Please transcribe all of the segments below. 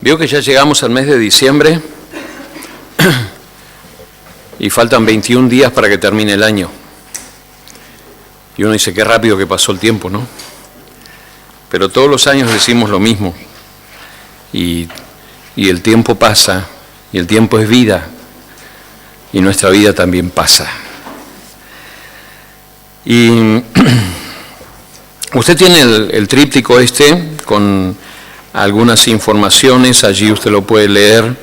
Veo que ya llegamos al mes de diciembre y faltan 21 días para que termine el año. Y uno dice, qué rápido que pasó el tiempo, ¿no? Pero todos los años decimos lo mismo. Y el tiempo pasa, y el tiempo es vida, y nuestra vida también pasa. Y usted tiene el tríptico con algunas informaciones, allí usted lo puede leer.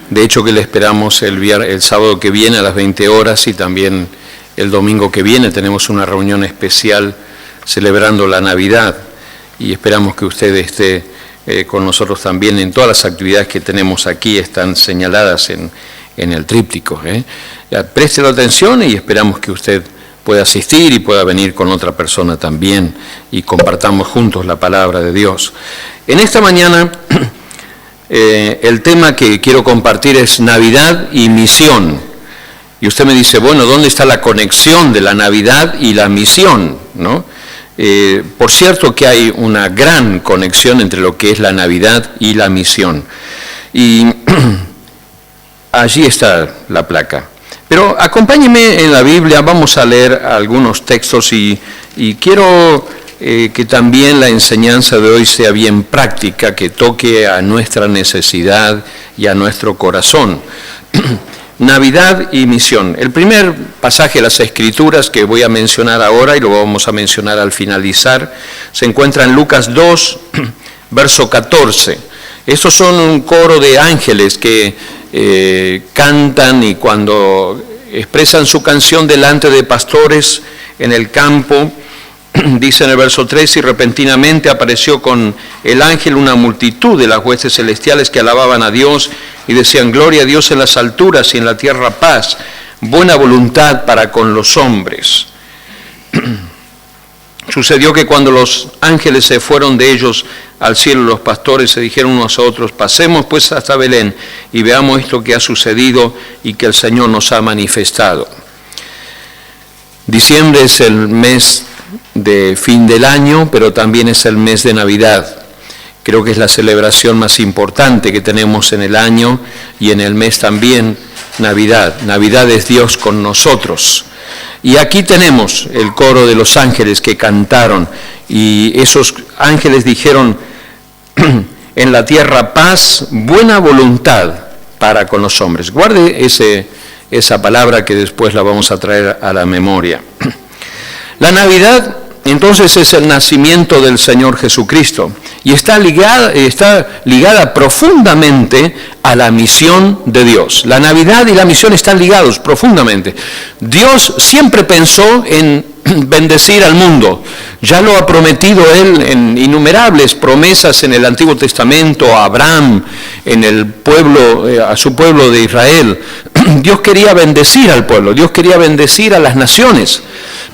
De hecho que le esperamos el sábado que viene a las 20 horas y también el domingo que viene tenemos una reunión especial celebrando la Navidad y esperamos que usted esté con nosotros también en todas las actividades que tenemos aquí, están señaladas en el tríptico. Preste la atención y esperamos que usted pueda asistir y pueda venir con otra persona también y compartamos juntos la palabra de Dios. En esta mañana el tema que quiero compartir es Navidad y misión. Y usted me dice, bueno, ¿dónde está la conexión de la Navidad y la misión? ¿No? Por cierto que hay una gran conexión entre lo que es la Navidad y la misión. Y allí está la placa. Pero acompáñeme en la Biblia, vamos a leer algunos textos y quiero que también la enseñanza de hoy sea bien práctica, que toque a nuestra necesidad y a nuestro corazón. Navidad y misión. El primer pasaje de las Escrituras que voy a mencionar ahora y lo vamos a mencionar al finalizar, se encuentra en Lucas 2, verso 14. Estos son un coro de ángeles que cantan y cuando expresan su canción delante de pastores en el campo, dice en el verso 3, y repentinamente apareció con el ángel una multitud de las huestes celestiales que alababan a Dios y decían, gloria a Dios en las alturas y en la tierra paz, buena voluntad para con los hombres. Sucedió que cuando los ángeles se fueron de ellos al cielo, los pastores se dijeron unos a otros, pasemos pues hasta Belén y veamos esto que ha sucedido y que el Señor nos ha manifestado. Diciembre es el mes de fin del año, pero también es el mes de Navidad. Creo que es la celebración más importante que tenemos en el año y en el mes también Navidad. Navidad es Dios con nosotros. Y aquí tenemos el coro de los ángeles que cantaron y esos ángeles dijeron, en la tierra paz, buena voluntad para con los hombres. Guarde esa palabra que después la vamos a traer a la memoria. La Navidad entonces es el nacimiento del Señor Jesucristo y está ligada profundamente a la misión de Dios. La Navidad y la misión están ligados profundamente. Dios siempre pensó en bendecir al mundo. Ya lo ha prometido Él en innumerables promesas en el Antiguo Testamento, a Abraham, a su pueblo de Israel. Dios quería bendecir al pueblo, Dios quería bendecir a las naciones.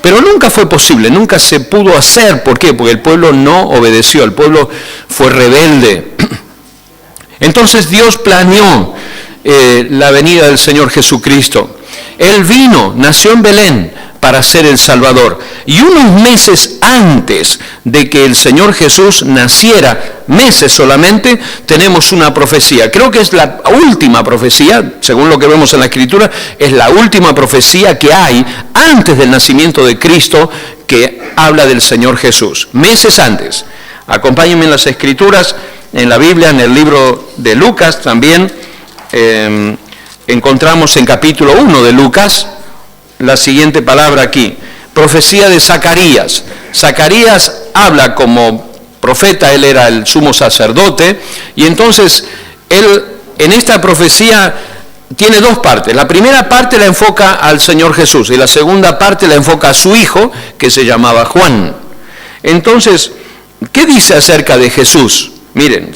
Pero nunca fue posible, nunca se pudo hacer. ¿Por qué? Porque el pueblo no obedeció, el pueblo fue rebelde. Entonces Dios planeó la venida del Señor Jesucristo. Él vino, nació en Belén para ser el Salvador. Y unos meses antes de que el Señor Jesús naciera, meses solamente, tenemos una profecía. Creo que es la última profecía, según lo que vemos en la Escritura, es la última profecía que hay antes del nacimiento de Cristo que habla del Señor Jesús. Meses antes. Acompáñenme en las Escrituras, en la Biblia, en el libro de Lucas también, encontramos en capítulo 1 de Lucas, la siguiente palabra aquí, profecía de Zacarías. Zacarías habla como profeta, él era el sumo sacerdote, y entonces él en esta profecía tiene dos partes. La primera parte la enfoca al Señor Jesús y la segunda parte la enfoca a su hijo, que se llamaba Juan. Entonces, ¿qué dice acerca de Jesús? Miren,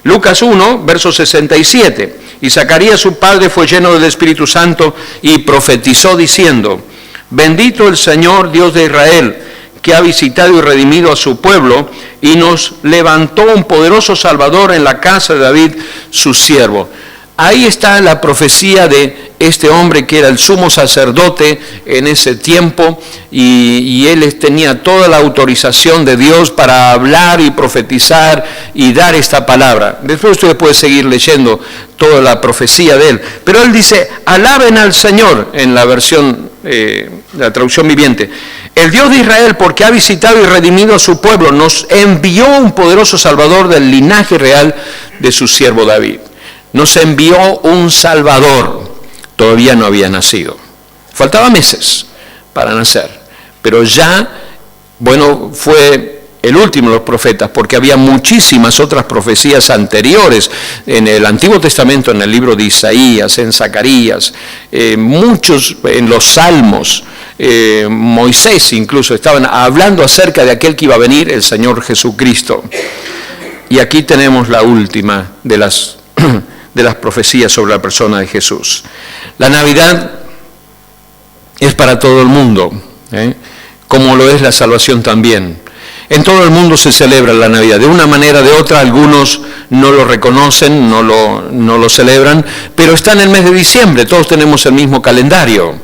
Lucas 1, verso 67. Y Zacarías su padre fue lleno del Espíritu Santo y profetizó diciendo, bendito el Señor Dios de Israel, que ha visitado y redimido a su pueblo y nos levantó un poderoso Salvador en la casa de David, su siervo. Ahí está la profecía de este hombre que era el sumo sacerdote en ese tiempo y él tenía toda la autorización de Dios para hablar y profetizar y dar esta palabra. Después usted puede seguir leyendo toda la profecía de él. Pero él dice, alaben al Señor en la versión, la traducción viviente. El Dios de Israel, porque ha visitado y redimido a su pueblo, nos envió un poderoso Salvador del linaje real de su siervo David. Nos envió un Salvador, todavía no había nacido. Faltaba meses para nacer, pero ya, fue el último de los profetas, porque había muchísimas otras profecías anteriores en el Antiguo Testamento, en el libro de Isaías, en Zacarías, muchos en los Salmos, Moisés incluso, estaban hablando acerca de aquel que iba a venir, el Señor Jesucristo. Y aquí tenemos la última de las profecías sobre la persona de Jesús. La Navidad es para todo el mundo, como lo es la salvación también. En todo el mundo se celebra la Navidad, de una manera o de otra. Algunos no lo reconocen, no lo celebran, pero está en el mes de diciembre, todos tenemos el mismo calendario.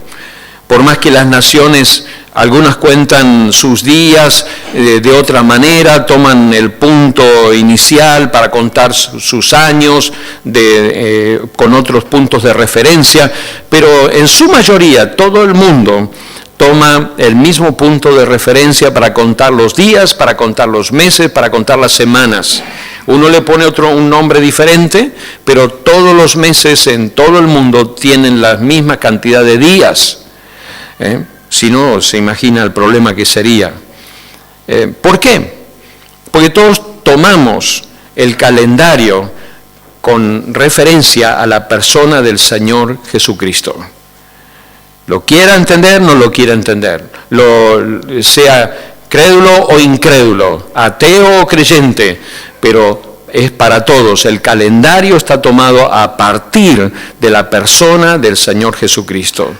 Por más que las naciones, algunas cuentan sus días de otra manera, toman el punto inicial para contar sus años con otros puntos de referencia, pero en su mayoría todo el mundo toma el mismo punto de referencia para contar los días, para contar los meses, para contar las semanas. Uno le pone un nombre diferente, pero todos los meses en todo el mundo tienen la misma cantidad de días. Si no, se imagina el problema que sería. ¿Por qué? Porque todos tomamos el calendario con referencia a la persona del Señor Jesucristo. Lo quiera entender, no lo quiera entender, sea crédulo o incrédulo, ateo o creyente, pero es para todos. El calendario está tomado a partir de la persona del Señor Jesucristo.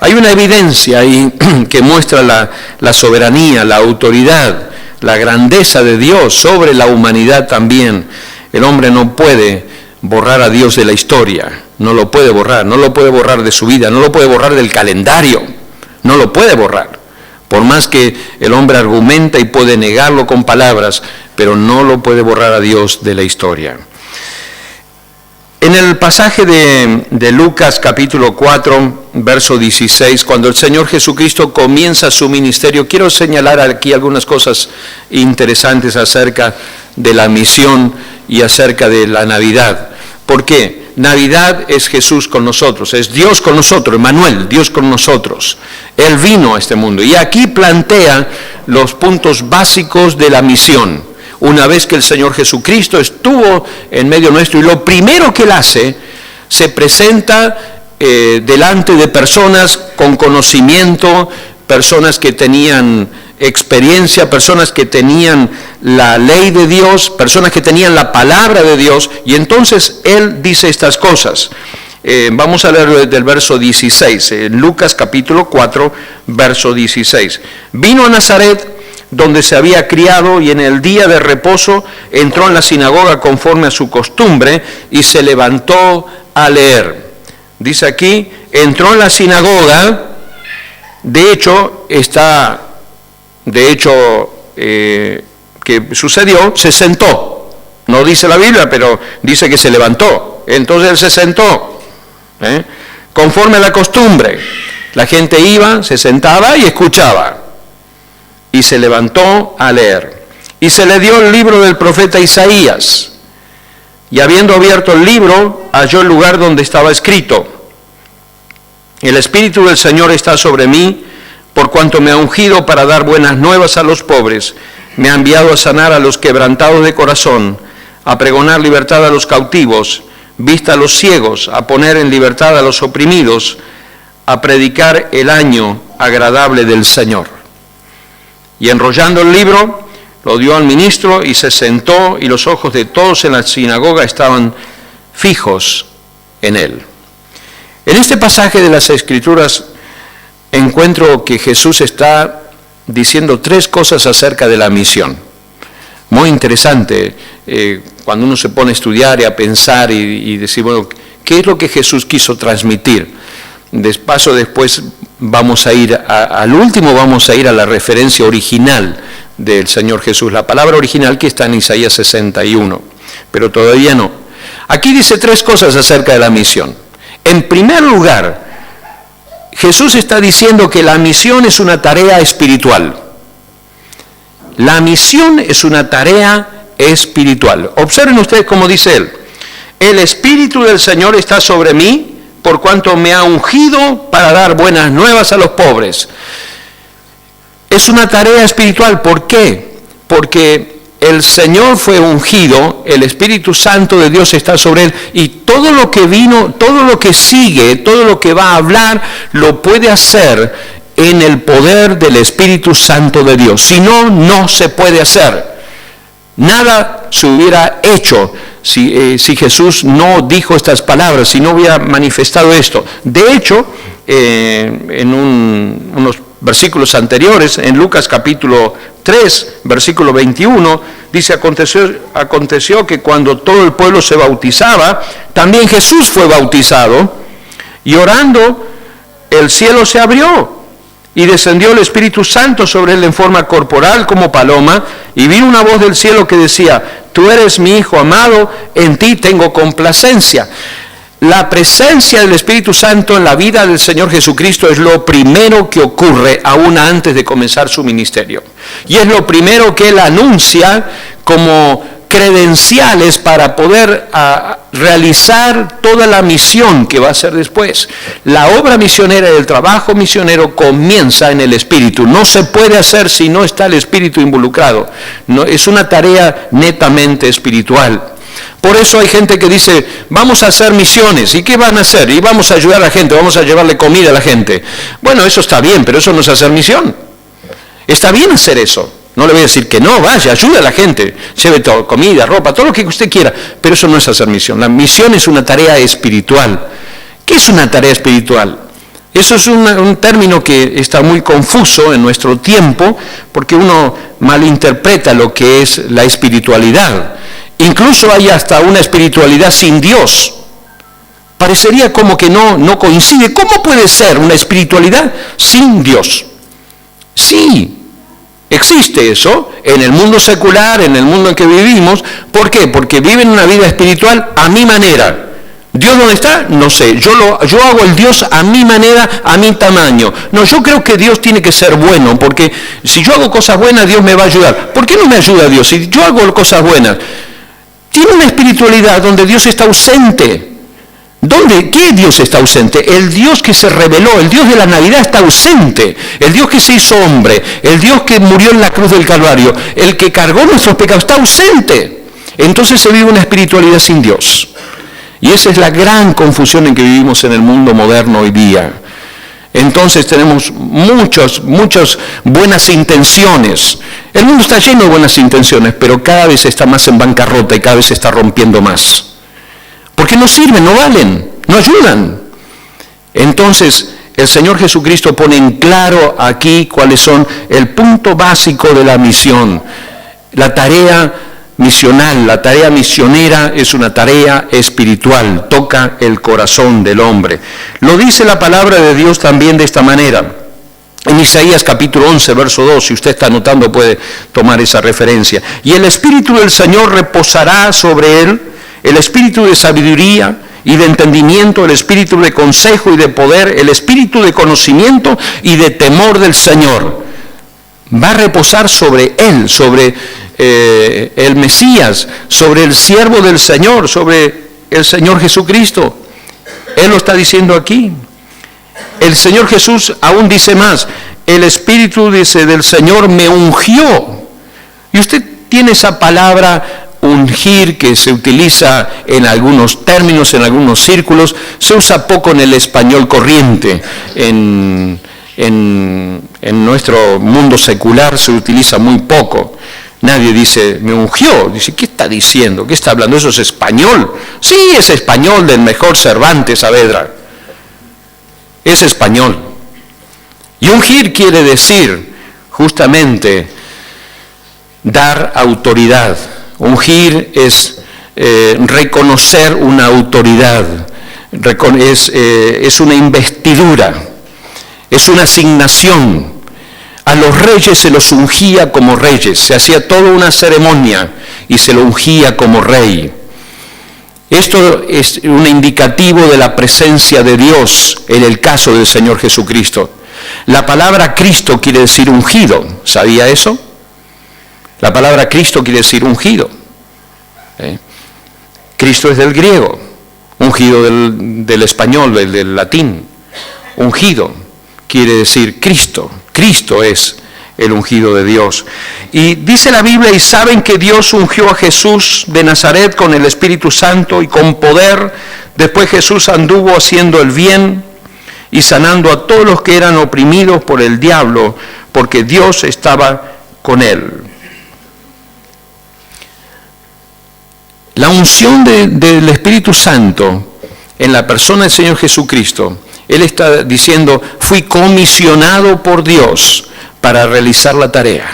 Hay una evidencia ahí que muestra la soberanía, la autoridad, la grandeza de Dios sobre la humanidad también. El hombre no puede borrar a Dios de la historia, no lo puede borrar de su vida, no lo puede borrar del calendario, no lo puede borrar. Por más que el hombre argumenta y puede negarlo con palabras, pero no lo puede borrar a Dios de la historia. En el pasaje de Lucas capítulo 4, verso 16, cuando el Señor Jesucristo comienza su ministerio, quiero señalar aquí algunas cosas interesantes acerca de la misión y acerca de la Navidad. ¿Por qué? Navidad es Jesús con nosotros, es Dios con nosotros, Emmanuel, Dios con nosotros. Él vino a este mundo y aquí plantea los puntos básicos de la misión. Una vez que el Señor Jesucristo estuvo en medio nuestro, y lo primero que Él hace, se presenta delante de personas con conocimiento, personas que tenían experiencia, personas que tenían la ley de Dios, personas que tenían la palabra de Dios, y entonces Él dice estas cosas. Vamos a leer desde el verso 16, en Lucas capítulo 4, verso 16. Vino a Nazaret, donde se había criado, y en el día de reposo entró en la sinagoga conforme a su costumbre y se levantó a leer. Dice aquí, entró en la sinagoga, que sucedió, se sentó. No dice la Biblia, pero dice que se levantó. Entonces él se sentó, conforme a la costumbre. La gente iba, se sentaba y escuchaba. Y se levantó a leer. Y se le dio el libro del profeta Isaías. Y habiendo abierto el libro, halló el lugar donde estaba escrito: el Espíritu del Señor está sobre mí, por cuanto me ha ungido para dar buenas nuevas a los pobres. Me ha enviado a sanar a los quebrantados de corazón, a pregonar libertad a los cautivos, vista a los ciegos, a poner en libertad a los oprimidos, a predicar el año agradable del Señor. Y enrollando el libro, lo dio al ministro y se sentó, y los ojos de todos en la sinagoga estaban fijos en él. En este pasaje de las Escrituras encuentro que Jesús está diciendo tres cosas acerca de la misión. Muy interesante, cuando uno se pone a estudiar y a pensar y decir, bueno, ¿Qué es lo que Jesús quiso transmitir? Después vamos a ir al último, vamos a ir a la referencia original del Señor Jesús, la palabra original que está en Isaías 61, pero todavía no. Aquí dice 3 cosas acerca de la misión. En primer lugar, Jesús está diciendo que la misión es una tarea espiritual. La misión es una tarea espiritual. Observen ustedes cómo dice él. El Espíritu del Señor está sobre mí, por cuanto me ha ungido para dar buenas nuevas a los pobres. Es una tarea espiritual. ¿Por qué? Porque el Señor fue ungido, el Espíritu Santo de Dios está sobre él, y todo lo que vino, todo lo que sigue, todo lo que va a hablar, lo puede hacer en el poder del Espíritu Santo de Dios. Si no, no se puede hacer. Nada se hubiera hecho si Jesús no dijo estas palabras, si no hubiera manifestado esto. De hecho, en unos versículos anteriores, en Lucas capítulo 3, versículo 21, dice, aconteció que cuando todo el pueblo se bautizaba, también Jesús fue bautizado, y orando, el cielo se abrió, y descendió el Espíritu Santo sobre él en forma corporal como paloma, y vino una voz del cielo que decía, tú eres mi Hijo amado, en ti tengo complacencia. La presencia del Espíritu Santo en la vida del Señor Jesucristo es lo primero que ocurre aún antes de comenzar su ministerio. Y es lo primero que Él anuncia como credenciales para poder realizar toda la misión que va a hacer después. La obra misionera y el trabajo misionero comienza en el Espíritu. No se puede hacer si no está el Espíritu involucrado. No, es una tarea netamente espiritual. Por eso hay gente que dice, vamos a hacer misiones. ¿Y qué van a hacer? Y vamos a ayudar a la gente, vamos a llevarle comida a la gente. Bueno, eso está bien, pero eso no es hacer misión. Está bien hacer eso. No le voy a decir que no, vaya, ayude a la gente, lleve todo, comida, ropa, todo lo que usted quiera, pero eso no es hacer misión. La misión es una tarea espiritual. ¿Qué es una tarea espiritual? Eso es un término que está muy confuso en nuestro tiempo, porque uno malinterpreta lo que es la espiritualidad. Incluso hay hasta una espiritualidad sin Dios. Parecería como que no coincide. ¿Cómo puede ser una espiritualidad sin Dios? Sí. Existe eso en el mundo secular, en el mundo en que vivimos. ¿Por qué? Porque viven una vida espiritual a mi manera. ¿Dios dónde está? No sé. Yo hago el Dios a mi manera, a mi tamaño. No, yo creo que Dios tiene que ser bueno, porque si yo hago cosas buenas, Dios me va a ayudar. ¿Por qué no me ayuda Dios? Si yo hago cosas buenas. Tiene una espiritualidad donde Dios está ausente. ¿Dónde? ¿Qué Dios está ausente? El Dios que se reveló, el Dios de la Navidad está ausente. El Dios que se hizo hombre, el Dios que murió en la cruz del Calvario, el que cargó nuestros pecados, está ausente. Entonces se vive una espiritualidad sin Dios. Y esa es la gran confusión en que vivimos en el mundo moderno hoy día. Entonces tenemos muchas buenas intenciones. El mundo está lleno de buenas intenciones, pero cada vez está más en bancarrota y cada vez se está rompiendo más. Porque no sirven, no valen, no ayudan. Entonces, el Señor Jesucristo pone en claro aquí cuáles son el punto básico de la misión. La tarea misional, la tarea misionera es una tarea espiritual, toca el corazón del hombre. Lo dice la palabra de Dios también de esta manera. En Isaías capítulo 11, verso 2, si usted está anotando puede tomar esa referencia. Y el Espíritu del Señor reposará sobre él, el espíritu de sabiduría y de entendimiento, el espíritu de consejo y de poder, el espíritu de conocimiento y de temor del Señor. Va a reposar sobre él, sobre el Mesías, sobre el siervo del Señor, sobre el Señor Jesucristo. Él lo está diciendo aquí. El Señor Jesús aún dice más, el espíritu, dice, del Señor me ungió. Y usted tiene esa palabra ungir, que se utiliza en algunos términos, en algunos círculos, se usa poco en el español corriente. En nuestro mundo secular se utiliza muy poco. Nadie dice, me ungió. Dice, ¿qué está diciendo? ¿Qué está hablando? ¿Eso es español? Sí, es español del mejor Cervantes Saavedra. Es español. Y ungir quiere decir justamente dar autoridad. Ungir es reconocer una autoridad. es una investidura, es una asignación. A los reyes se los ungía como reyes, se hacía toda una ceremonia y se lo ungía como rey. Esto es un indicativo de la presencia de Dios en el caso del Señor Jesucristo. La palabra Cristo quiere decir ungido, ¿sabía eso? La palabra Cristo quiere decir ungido. Cristo es del griego, ungido del español, del latín. Ungido quiere decir Cristo. Cristo es el ungido de Dios. Y dice la Biblia, y saben que Dios ungió a Jesús de Nazaret con el Espíritu Santo y con poder. Después Jesús anduvo haciendo el bien y sanando a todos los que eran oprimidos por el diablo, porque Dios estaba con él. La unción del Espíritu Santo en la persona del Señor Jesucristo, Él está diciendo, fui comisionado por Dios para realizar la tarea.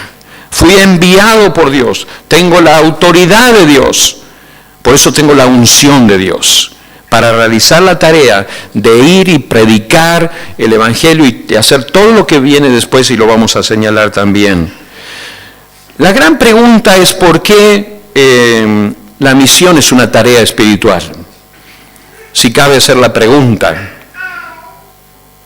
Fui enviado por Dios, tengo la autoridad de Dios, por eso tengo la unción de Dios, para realizar la tarea de ir y predicar el Evangelio y hacer todo lo que viene después, y lo vamos a señalar también. La gran pregunta es por qué la misión es una tarea espiritual. Si cabe hacer la pregunta.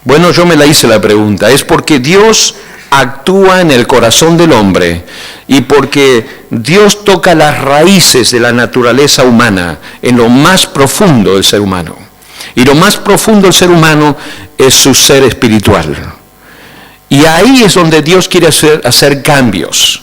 Bueno, yo me la hice la pregunta. Es porque Dios actúa en el corazón del hombre y porque Dios toca las raíces de la naturaleza humana en lo más profundo del ser humano. Y lo más profundo del ser humano es su ser espiritual. Y ahí es donde Dios quiere hacer cambios.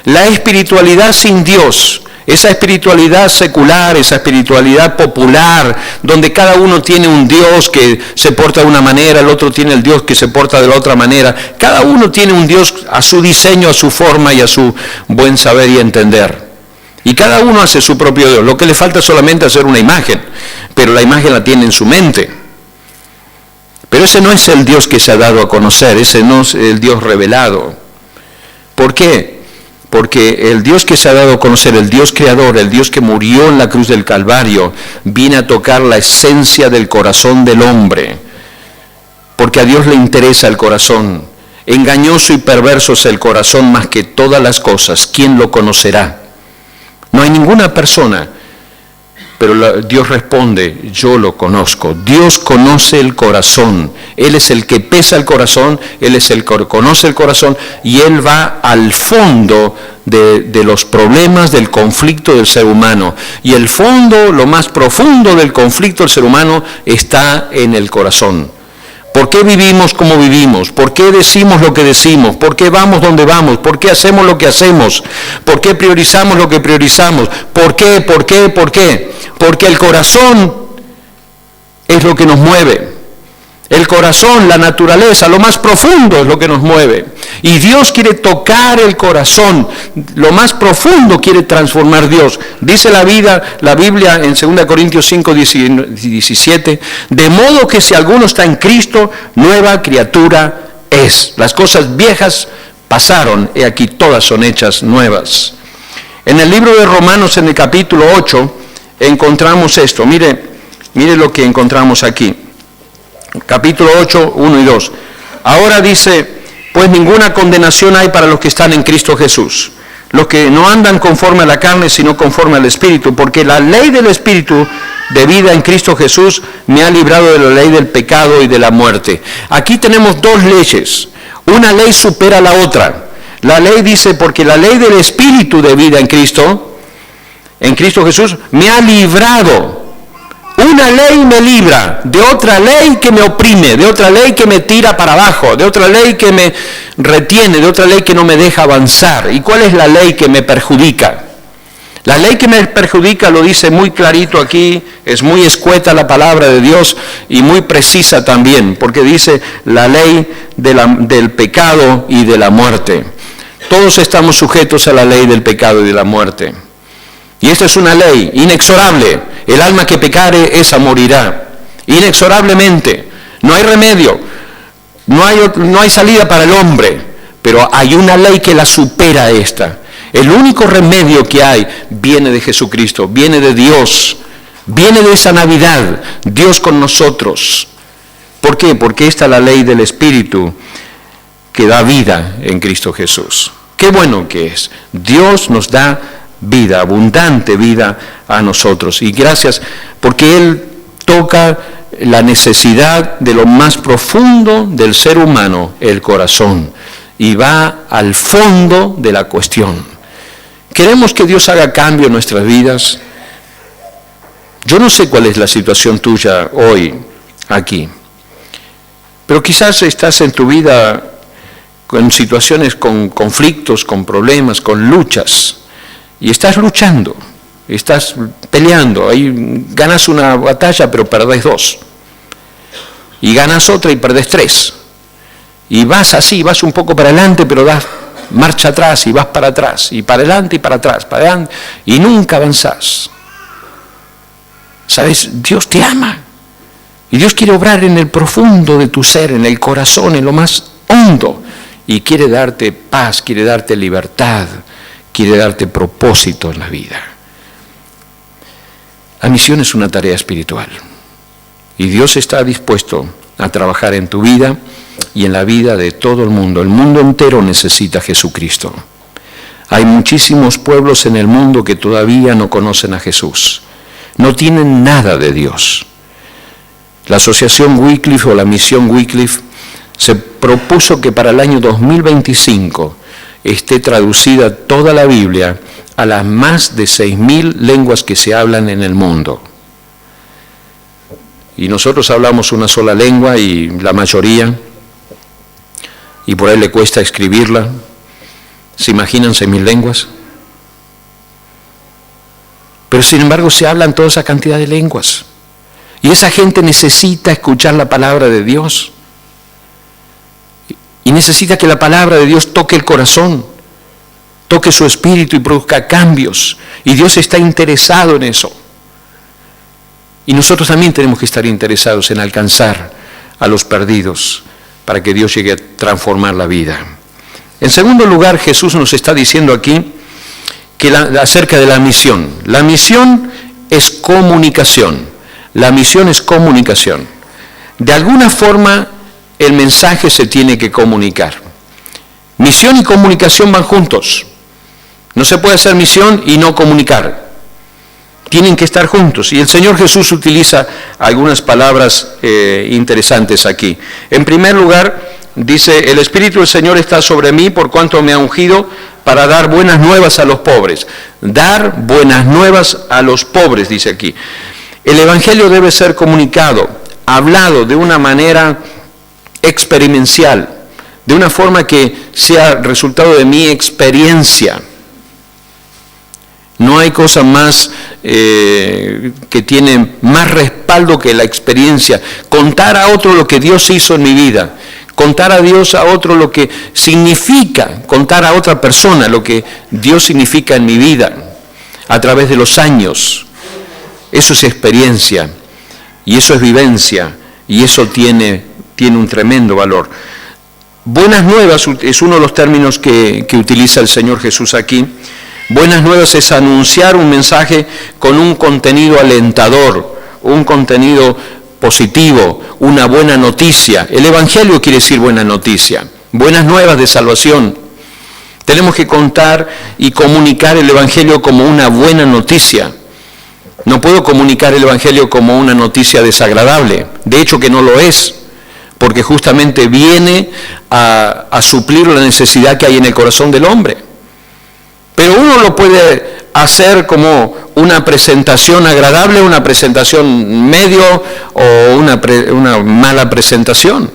La espiritualidad sin Dios, esa espiritualidad secular, esa espiritualidad popular, donde cada uno tiene un Dios que se porta de una manera, el otro tiene el Dios que se porta de la otra manera. Cada uno tiene un Dios a su diseño, a su forma y a su buen saber y entender. Y cada uno hace su propio Dios. Lo que le falta es solamente hacer una imagen, pero la imagen la tiene en su mente. Pero ese no es el Dios que se ha dado a conocer, ese no es el Dios revelado. ¿Por qué? Porque el Dios que se ha dado a conocer, el Dios creador, el Dios que murió en la cruz del Calvario, viene a tocar la esencia del corazón del hombre. Porque a Dios le interesa el corazón. Engañoso y perverso es el corazón más que todas las cosas. ¿Quién lo conocerá? No hay ninguna persona. Pero Dios responde, yo lo conozco. Dios conoce el corazón. Él es el que pesa el corazón, Él es el que conoce el corazón y Él va al fondo de los problemas, del conflicto del ser humano. Y el fondo, lo más profundo del conflicto del ser humano está en el corazón. ¿Por qué vivimos como vivimos? ¿Por qué decimos lo que decimos? ¿Por qué vamos donde vamos? ¿Por qué hacemos lo que hacemos? ¿Por qué priorizamos lo que priorizamos? ¿Por qué? ¿Por qué? ¿Por qué? Porque el corazón es lo que nos mueve. El corazón, la naturaleza, lo más profundo es lo que nos mueve. Y Dios quiere tocar el corazón. Lo más profundo quiere transformar Dios. Dice la Biblia en 2 Corintios 5, 17, de modo que si alguno está en Cristo, nueva criatura es. Las cosas viejas pasaron, y aquí todas son hechas nuevas. En el libro de Romanos, en el capítulo 8, encontramos esto. Mire lo que encontramos aquí. Capítulo 8, 1 y 2. Ahora dice, pues ninguna condenación hay para los que están en Cristo Jesús, los que no andan conforme a la carne, sino conforme al Espíritu, porque la ley del Espíritu de vida en Cristo Jesús me ha librado de la ley del pecado y de la muerte. Aquí tenemos dos leyes, una ley supera la otra. La ley dice, porque la ley del Espíritu de vida en Cristo Jesús, me ha librado. Una ley me libra de otra ley que me oprime, de otra ley que me tira para abajo, de otra ley que me retiene, de otra ley que no me deja avanzar. ¿Y cuál es la ley que me perjudica? La ley que me perjudica lo dice muy clarito aquí, es muy escueta la palabra de Dios y muy precisa también, porque dice la ley del pecado y de la muerte. Todos estamos sujetos a la ley del pecado y de la muerte. Y esta es una ley inexorable. El alma que pecare, esa morirá. Inexorablemente. No hay remedio. No hay salida para el hombre. Pero hay una ley que la supera esta. El único remedio que hay viene de Jesucristo, viene de Dios. Viene de esa Navidad, Dios con nosotros. ¿Por qué? Porque esta es la ley del Espíritu que da vida en Cristo Jesús. Qué bueno que es. Dios nos da vida, abundante vida a nosotros. Y gracias porque Él toca la necesidad de lo más profundo del ser humano, el corazón, y va al fondo de la cuestión. ¿Queremos que Dios haga cambio en nuestras vidas? Yo no sé cuál es la situación tuya hoy aquí, pero quizás estás en tu vida con situaciones, con conflictos, con problemas, con luchas, y estás luchando, estás peleando, ahí ganas una batalla pero perdés 2, y ganas otra y perdés 3, y vas así, vas un poco para adelante pero das marcha atrás y vas para atrás, y para adelante y para atrás, para adelante, y nunca avanzás. ¿Sabes? Dios te ama, y Dios quiere obrar en el profundo de tu ser, en el corazón, en lo más hondo, y quiere darte paz, quiere darte libertad, quiere darte propósito en la vida. La misión es una tarea espiritual, y Dios está dispuesto a trabajar en tu vida y en la vida de todo el mundo. El mundo entero necesita a Jesucristo. Hay muchísimos pueblos en el mundo que todavía no conocen a Jesús, no tienen nada de Dios. La asociación Wycliffe o la misión Wycliffe se propuso que para el año 2025 esté traducida toda la Biblia a las más de 6.000 lenguas que se hablan en el mundo. Y nosotros hablamos una sola lengua, y la mayoría, y por ahí le cuesta escribirla. ¿Se imaginan 6.000 lenguas? Pero sin embargo se hablan toda esa cantidad de lenguas. Y esa gente necesita escuchar la palabra de Dios. Y necesita que la palabra de Dios toque el corazón, toque su espíritu y produzca cambios. Y Dios está interesado en eso. Y nosotros también tenemos que estar interesados en alcanzar a los perdidos para que Dios llegue a transformar la vida. En segundo lugar, Jesús nos está diciendo aquí que acerca de la misión. La misión es comunicación. La misión es comunicación. De alguna forma, el mensaje se tiene que comunicar. Misión y comunicación van juntos. No se puede hacer misión y no comunicar. Tienen que estar juntos. Y el Señor Jesús utiliza algunas palabras interesantes aquí. En primer lugar, dice, el Espíritu del Señor está sobre mí por cuanto me ha ungido para dar buenas nuevas a los pobres. Dar buenas nuevas a los pobres, dice aquí. El Evangelio debe ser comunicado, hablado de una manera experiencial, de una forma que sea resultado de mi experiencia. No hay cosa más que tiene más respaldo que la experiencia. Contar a otro lo que Dios hizo en mi vida. Contar a Dios a otro lo que significa, contar a otra persona lo que Dios significa en mi vida a través de los años. Eso es experiencia y eso es vivencia y eso tiene un tremendo valor. Buenas nuevas es uno de los términos que utiliza el Señor Jesús aquí. Buenas nuevas es anunciar un mensaje con un contenido alentador, un contenido positivo, una buena noticia. El Evangelio quiere decir buena noticia, buenas nuevas de salvación. Tenemos que contar y comunicar el Evangelio como una buena noticia. No puedo comunicar el Evangelio como una noticia desagradable, de hecho que no lo es, porque justamente viene a suplir la necesidad que hay en el corazón del hombre. Pero uno lo puede hacer como una presentación agradable, una presentación medio o una mala presentación.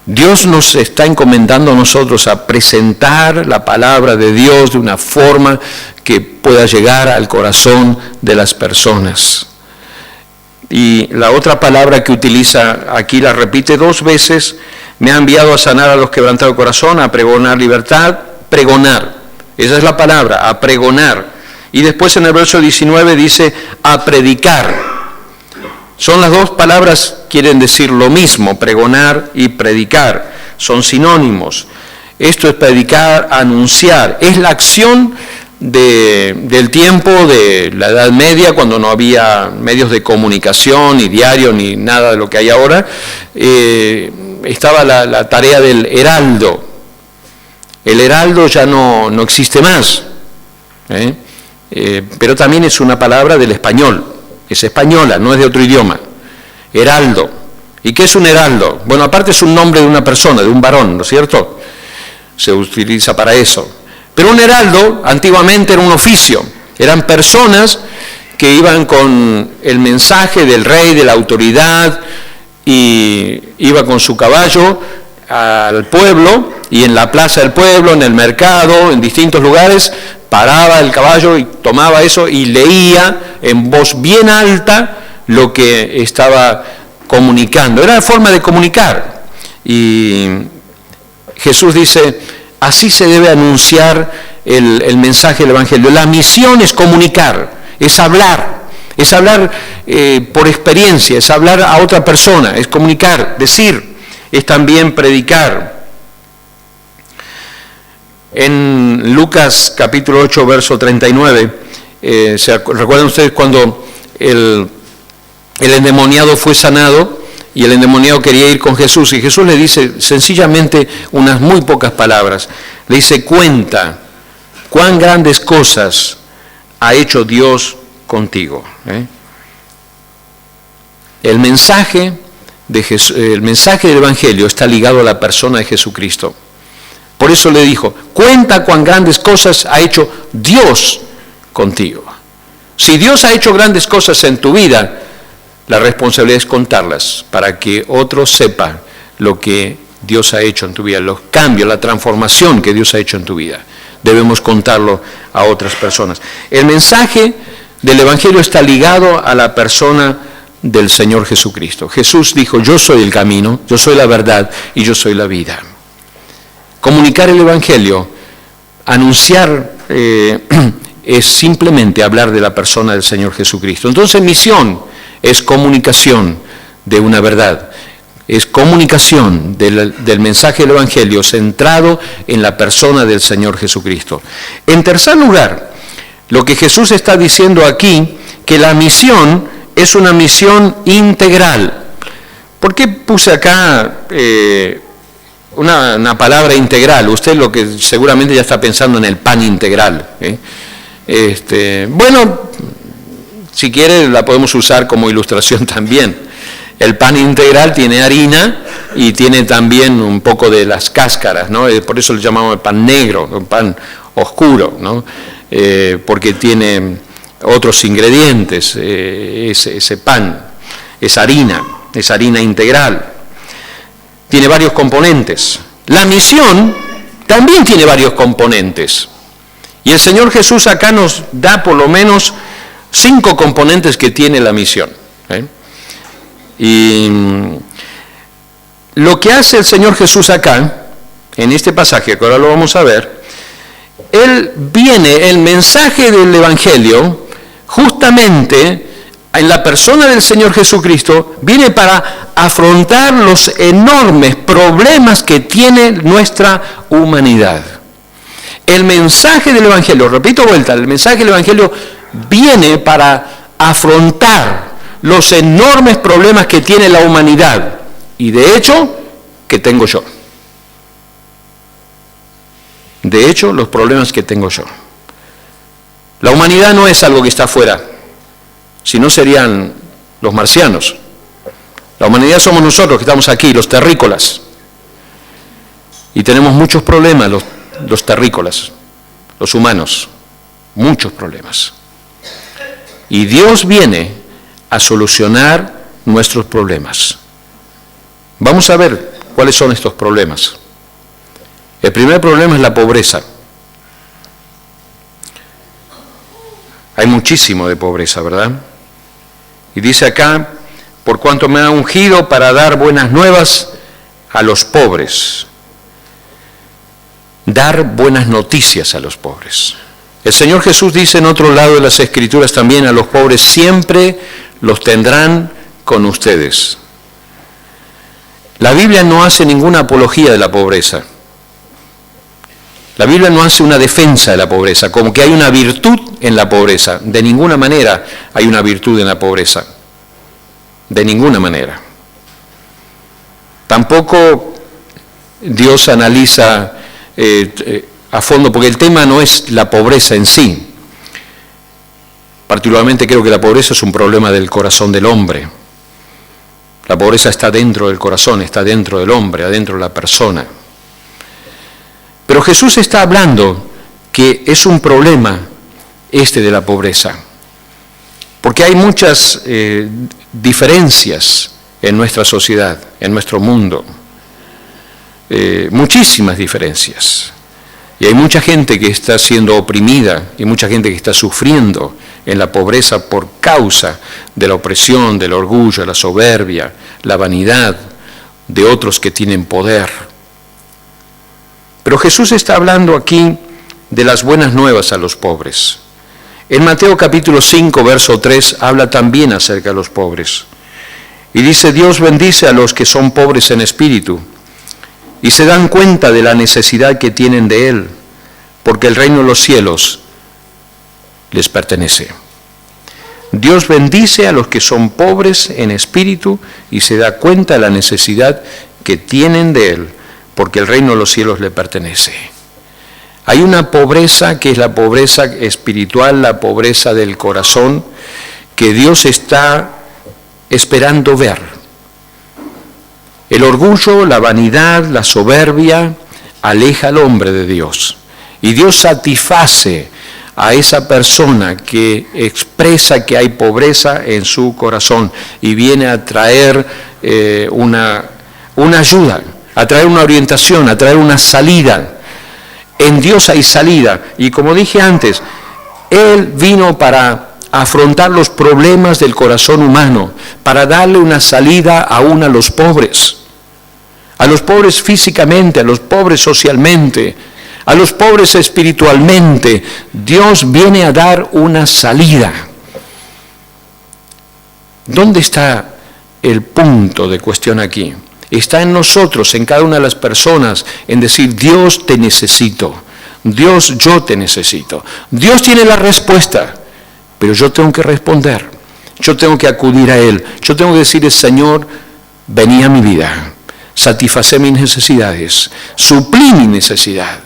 Dios nos está encomendando a nosotros a presentar la palabra de Dios de una forma que pueda llegar al corazón de las personas. Y la otra palabra que utiliza aquí, la repite 2 veces, me ha enviado a sanar a los quebrantados de corazón, a pregonar libertad, pregonar. Esa es la palabra, a pregonar. Y después en el verso 19 dice, a predicar. Son las 2 palabras, quieren decir lo mismo, pregonar y predicar. Son sinónimos. Esto es predicar, anunciar. Es la acción del tiempo de la Edad Media, cuando no había medios de comunicación, ni diario, ni nada de lo que hay ahora, estaba la tarea del heraldo. El heraldo ya no existe más, pero también es una palabra del español, es española, no es de otro idioma. Heraldo. ¿Y qué es un heraldo? Bueno, aparte es un nombre de una persona, de un varón, ¿no es cierto? Se utiliza para eso. Pero un heraldo antiguamente era un oficio, eran personas que iban con el mensaje del rey, de la autoridad, y iba con su caballo al pueblo, y en la plaza del pueblo, en el mercado, en distintos lugares, paraba el caballo y tomaba eso y leía en voz bien alta lo que estaba comunicando. Era la forma de comunicar. Y Jesús dice, así se debe anunciar el mensaje del Evangelio. La misión es comunicar, es hablar por experiencia, es hablar a otra persona, es comunicar, decir, es también predicar. En Lucas capítulo 8, verso 39, ¿recuerdan ustedes cuando el endemoniado fue sanado y el endemoniado quería ir con Jesús? Y Jesús le dice sencillamente unas muy pocas palabras. Le dice, cuenta cuán grandes cosas ha hecho Dios contigo. El mensaje del Evangelio está ligado a la persona de Jesucristo. Por eso le dijo, cuenta cuán grandes cosas ha hecho Dios contigo. Si Dios ha hecho grandes cosas en tu vida, la responsabilidad es contarlas para que otros sepan lo que Dios ha hecho en tu vida, los cambios, la transformación que Dios ha hecho en tu vida. Debemos contarlo a otras personas. El mensaje del Evangelio está ligado a la persona del Señor Jesucristo. Jesús dijo, yo soy el camino, yo soy la verdad y yo soy la vida. Comunicar el Evangelio, anunciar, es simplemente hablar de la persona del Señor Jesucristo. Entonces, misión es comunicación de una verdad, es comunicación del mensaje del Evangelio centrado en la persona del Señor Jesucristo. En tercer lugar, lo que Jesús está diciendo aquí, que la misión es una misión integral. ¿Por qué puse acá una palabra integral? Usted lo que seguramente ya está pensando en el pan integral. Bueno, si quiere la podemos usar como ilustración también. El pan integral tiene harina y tiene también un poco de las cáscaras, ¿no? Por eso le llamamos el pan negro, el pan oscuro, ¿no? Porque tiene otros ingredientes, ese pan, es harina integral. Tiene varios componentes. La misión también tiene varios componentes. Y el Señor Jesús acá nos da por lo menos 5 componentes que tiene la misión. Y lo que hace el Señor Jesús acá, en este pasaje, que ahora lo vamos a ver, el mensaje del Evangelio, justamente en la persona del Señor Jesucristo, viene para afrontar los enormes problemas que tiene nuestra humanidad. El mensaje del Evangelio, repito vuelta, el mensaje del Evangelio viene para afrontar los enormes problemas que tiene la humanidad y de hecho que tengo yo. De hecho, los problemas que tengo yo. La humanidad no es algo que está afuera, sino serían los marcianos. La humanidad somos nosotros que estamos aquí, los terrícolas. Y tenemos muchos problemas los terrícolas, los humanos, muchos problemas. Y Dios viene a solucionar nuestros problemas. Vamos a ver cuáles son estos problemas. El primer problema es la pobreza. Hay muchísimo de pobreza, ¿verdad? Y dice acá, por cuanto me ha ungido para dar buenas nuevas a los pobres. Dar buenas noticias a los pobres. El Señor Jesús dice en otro lado de las Escrituras también, a los pobres siempre los tendrán con ustedes. La Biblia no hace ninguna apología de la pobreza. La Biblia no hace una defensa de la pobreza, como que hay una virtud en la pobreza. De ninguna manera hay una virtud en la pobreza. De ninguna manera. Tampoco Dios analiza a fondo, porque el tema no es la pobreza en sí. Particularmente creo que la pobreza es un problema del corazón del hombre. La pobreza está dentro del corazón, está dentro del hombre, adentro de la persona. Pero Jesús está hablando que es un problema de la pobreza, porque hay muchas diferencias en nuestra sociedad, en nuestro mundo, muchísimas diferencias. Y hay mucha gente que está siendo oprimida y mucha gente que está sufriendo en la pobreza por causa de la opresión, del orgullo, la soberbia, la vanidad de otros que tienen poder. Pero Jesús está hablando aquí de las buenas nuevas a los pobres. En Mateo capítulo 5, verso 3, habla también acerca de los pobres. Y dice, Dios bendice a los que son pobres en espíritu y se dan cuenta de la necesidad que tienen de Él, porque el reino de los cielos les pertenece. Dios bendice a los que son pobres en espíritu y se da cuenta de la necesidad que tienen de Él, porque el reino de los cielos le pertenece. Hay una pobreza que es la pobreza espiritual, la pobreza del corazón, que Dios está esperando ver. El orgullo, la vanidad, la soberbia aleja al hombre de Dios. Y Dios satisface a esa persona que expresa que hay pobreza en su corazón y viene a traer una ayuda, a traer una orientación, a traer una salida. En Dios hay salida. Y como dije antes, Él vino para afrontar los problemas del corazón humano, para darle una salida aún a los pobres físicamente, a los pobres socialmente, a los pobres espiritualmente. Dios viene a dar una salida. ¿Dónde está el punto de cuestión aquí? Está en nosotros, en cada una de las personas, en decir, Dios te necesito, Dios yo te necesito. Dios tiene la respuesta, pero yo tengo que responder, yo tengo que acudir a Él, yo tengo que decirle, Señor, vení a mi vida, satisfacé mis necesidades, suplí mi necesidad.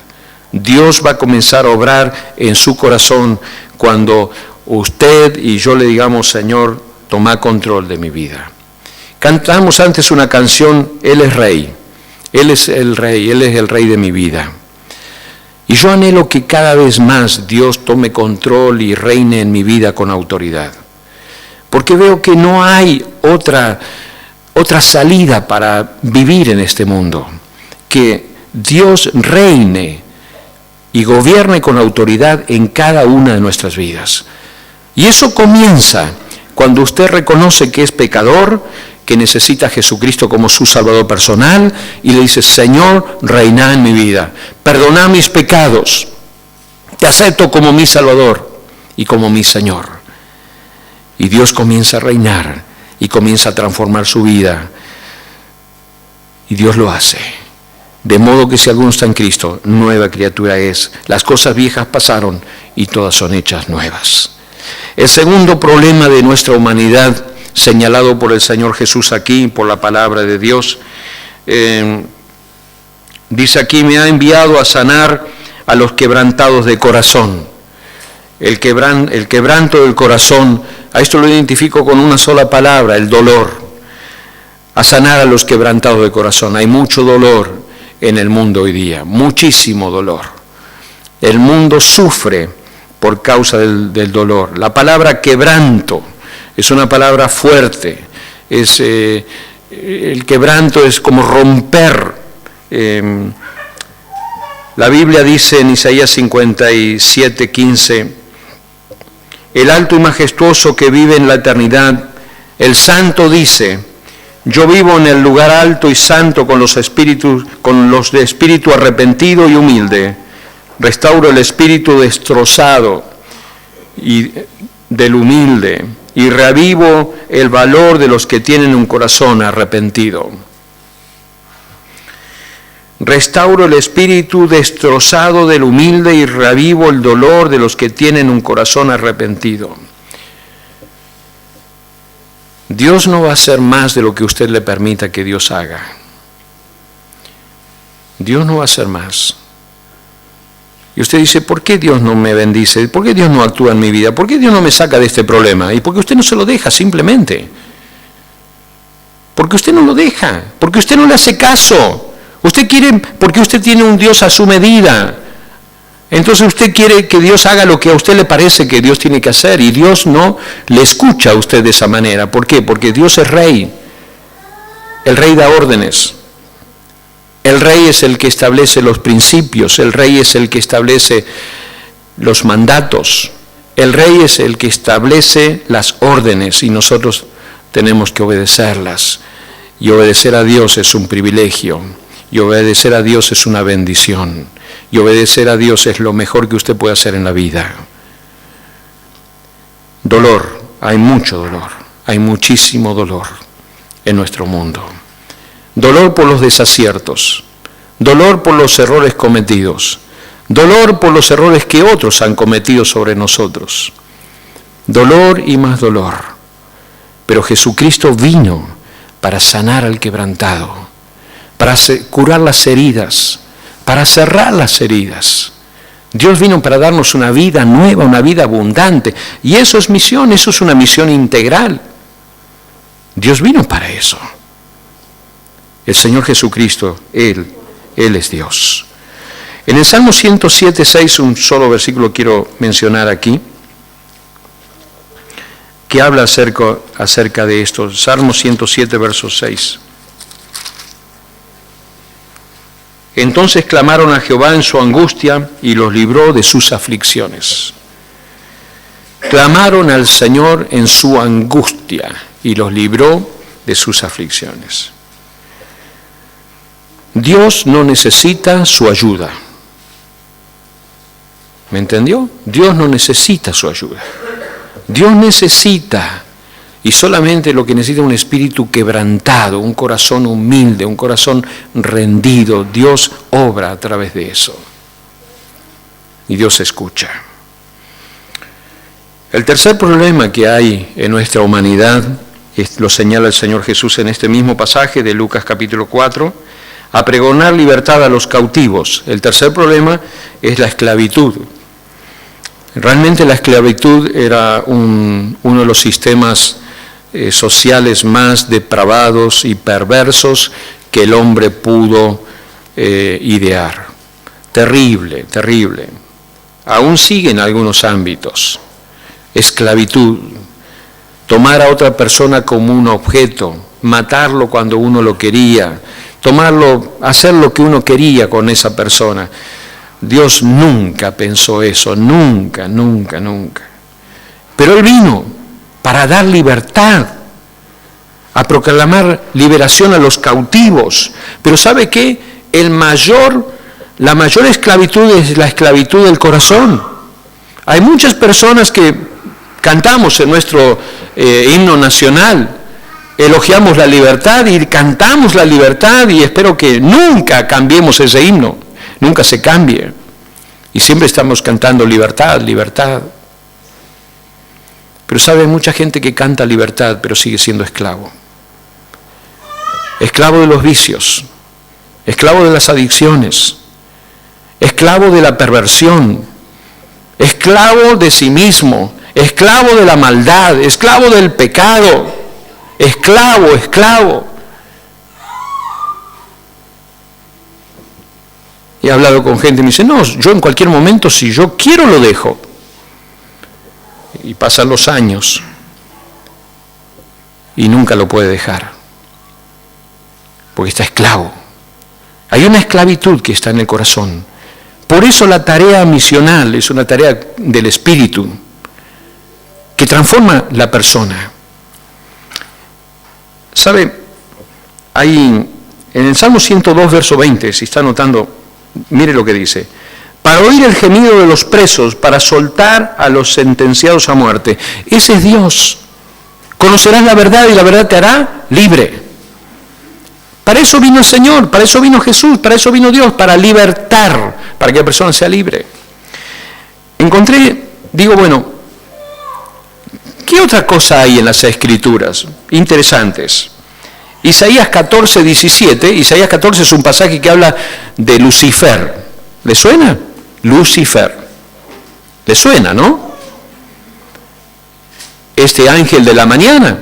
Dios va a comenzar a obrar en su corazón cuando usted y yo le digamos, Señor, toma control de mi vida. Cantamos antes una canción, Él es Rey, Él es el Rey, Él es el Rey de mi vida. Y yo anhelo que cada vez más Dios tome control y reine en mi vida con autoridad. Porque veo que no hay otra salida para vivir en este mundo. Que Dios reine y gobierne con autoridad en cada una de nuestras vidas. Y eso comienza cuando usted reconoce que es pecador, que necesita a Jesucristo como su Salvador personal y le dice, Señor, reina en mi vida, perdona mis pecados, te acepto como mi Salvador y como mi Señor. Y Dios comienza a reinar y comienza a transformar su vida. Y Dios lo hace. De modo que si alguno está en Cristo, nueva criatura es. Las cosas viejas pasaron y todas son hechas nuevas. El segundo problema de nuestra humanidad, señalado por el Señor Jesús aquí, por la palabra de Dios, dice aquí, me ha enviado a sanar a los quebrantados de corazón. El quebranto del corazón, a esto lo identifico con una sola palabra, el dolor. A sanar a los quebrantados de corazón. Hay mucho dolor en el mundo hoy día, muchísimo dolor. El mundo sufre por causa del dolor. La palabra quebranto es una palabra fuerte. El quebranto es como romper. La Biblia dice en Isaías 57:15, el alto y majestuoso que vive en la eternidad, el santo dice, yo vivo en el lugar alto y santo con los de espíritu arrepentido y humilde. Restauro el espíritu destrozado y del humilde y reavivo el valor de los que tienen un corazón arrepentido. Restauro el espíritu destrozado del humilde y reavivo el dolor de los que tienen un corazón arrepentido. Dios no va a hacer más de lo que usted le permita que Dios haga. Dios no va a hacer más. Y usted dice, ¿por qué Dios no me bendice? ¿Por qué Dios no actúa en mi vida? ¿Por qué Dios no me saca de este problema? Y porque usted no se lo deja simplemente. Porque usted no lo deja, porque usted no le hace caso. Usted quiere, porque usted tiene un Dios a su medida. Entonces usted quiere que Dios haga lo que a usted le parece que Dios tiene que hacer, y Dios no le escucha a usted de esa manera. ¿Por qué? Porque Dios es rey. El rey da órdenes. El rey es el que establece los principios. El rey es el que establece los mandatos. El rey es el que establece las órdenes y nosotros tenemos que obedecerlas. Y obedecer a Dios es un privilegio. Y obedecer a Dios es una bendición. Y obedecer a Dios es lo mejor que usted puede hacer en la vida. Dolor, hay mucho dolor, hay muchísimo dolor en nuestro mundo. Dolor por los desaciertos, dolor por los errores cometidos, dolor por los errores que otros han cometido sobre nosotros. Dolor y más dolor. Pero Jesucristo vino para sanar al quebrantado, para curar las heridas, para cerrar las heridas. Dios vino para darnos una vida nueva, una vida abundante. Y eso es misión, eso es una misión integral. Dios vino para eso. El Señor Jesucristo, Él es Dios. En el Salmo 107:6, un solo versículo quiero mencionar aquí, que habla acerca de esto. Salmo 107, verso 6. Entonces clamaron a Jehová en su angustia y los libró de sus aflicciones. Clamaron al Señor en su angustia y los libró de sus aflicciones. Dios no necesita su ayuda. ¿Me entendió? Dios no necesita su ayuda. Dios necesita, y solamente lo que necesita, un espíritu quebrantado, un corazón humilde, un corazón rendido. Dios obra a través de eso. Y Dios escucha. El tercer problema que hay en nuestra humanidad, lo señala el Señor Jesús en este mismo pasaje de Lucas capítulo 4, a pregonar libertad a los cautivos. El tercer problema es la esclavitud. Realmente la esclavitud era uno de los sistemas sociales más depravados y perversos que el hombre pudo idear. Terrible, terrible. Aún sigue en algunos ámbitos. Esclavitud, tomar a otra persona como un objeto, matarlo cuando uno lo quería, hacer lo que uno quería con esa persona. Dios nunca pensó eso, nunca, nunca, nunca. Pero Él vino para dar libertad, a proclamar liberación a los cautivos. Pero ¿sabe qué? La mayor esclavitud es la esclavitud del corazón. Hay muchas personas que cantamos en nuestro himno nacional, elogiamos la libertad y cantamos la libertad, y espero que nunca cambiemos ese himno, nunca se cambie. Y siempre estamos cantando libertad, libertad. Pero sabe, hay mucha gente que canta libertad, pero sigue siendo esclavo. Esclavo de los vicios, esclavo de las adicciones, esclavo de la perversión, esclavo de sí mismo, esclavo de la maldad, esclavo del pecado, esclavo. Y he hablado con gente y me dice, no, yo en cualquier momento, si yo quiero, lo dejo. Y pasan los años y nunca lo puede dejar, porque está esclavo. Hay una esclavitud que está en el corazón. Por eso la tarea misional es una tarea del Espíritu que transforma la persona. ¿Sabe? Ahí en el Salmo 102, verso 20, si está anotando, mire lo que dice: para oír el gemido de los presos, para soltar a los sentenciados a muerte. Ese es Dios. Conocerás la verdad y la verdad te hará libre. Para eso vino el Señor, para eso vino Jesús, para eso vino Dios, para libertar, para que la persona sea libre. Digo, bueno, ¿qué otra cosa hay en las Escrituras interesantes? Isaías 14, 17, Isaías 14 es un pasaje que habla de Lucifer. ¿Le suena? Lucifer. ¿Le suena, no? Este ángel de la mañana.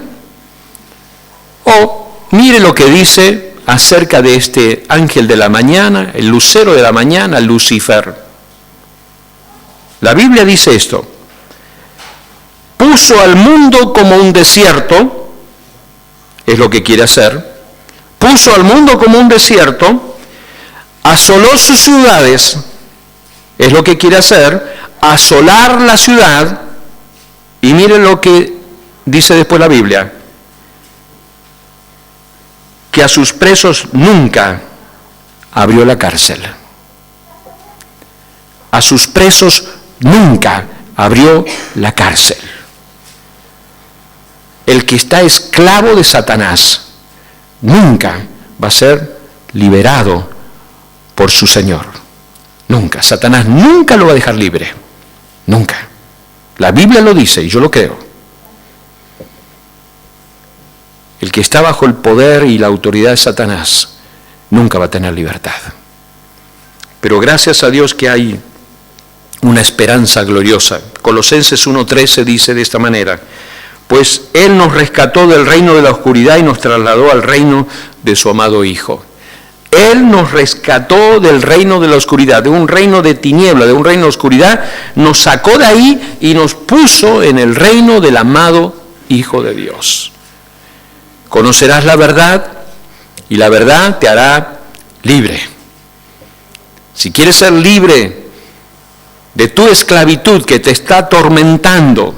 O mire lo que dice acerca de este ángel de la mañana, el lucero de la mañana, Lucifer. La Biblia dice esto: puso al mundo como un desierto, es lo que quiere hacer, puso al mundo como un desierto, asoló sus ciudades, es lo que quiere hacer, asolar la ciudad, y miren lo que dice después la Biblia, que a sus presos nunca abrió la cárcel. A sus presos nunca abrió la cárcel. El que está esclavo de Satanás nunca va a ser liberado por su Señor. Nunca. Satanás nunca lo va a dejar libre. Nunca. La Biblia lo dice y yo lo creo. El que está bajo el poder y la autoridad de Satanás nunca va a tener libertad. Pero gracias a Dios que hay una esperanza gloriosa. Colosenses 1:13 dice de esta manera: pues Él nos rescató del reino de la oscuridad y nos trasladó al reino de su amado Hijo. Él nos rescató del reino de la oscuridad, de un reino de tiniebla, de un reino de oscuridad, nos sacó de ahí y nos puso en el reino del amado Hijo de Dios. Conocerás la verdad y la verdad te hará libre. Si quieres ser libre de tu esclavitud que te está atormentando,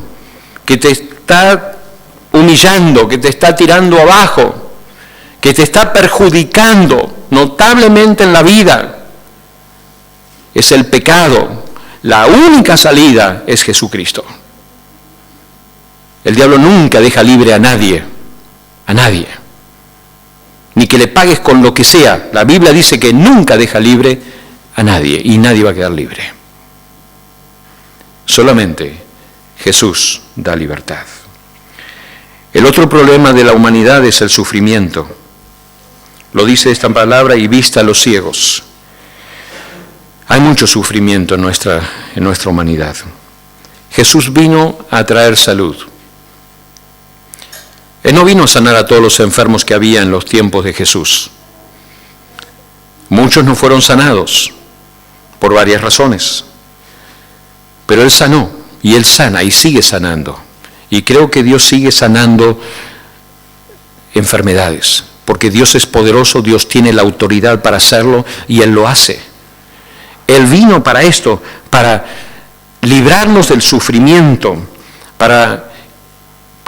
que te está humillando, que te está tirando abajo, que te está perjudicando notablemente en la vida, es el pecado. La única salida es Jesucristo. El diablo nunca deja libre a nadie, ni que le pagues con lo que sea. La Biblia dice que nunca deja libre a nadie y nadie va a quedar libre. Solamente Jesús da libertad. El otro problema de la humanidad es el sufrimiento. Lo dice esta palabra: y vista a los ciegos. Hay mucho sufrimiento en nuestra humanidad. Jesús vino a traer salud. Él no vino a sanar a todos los enfermos que había en los tiempos de Jesús. Muchos no fueron sanados por varias razones. Pero Él sanó, y Él sana, y sigue sanando. Y creo que Dios sigue sanando enfermedades, porque Dios es poderoso, Dios tiene la autoridad para hacerlo, y Él lo hace. Él vino para esto, para librarnos del sufrimiento, para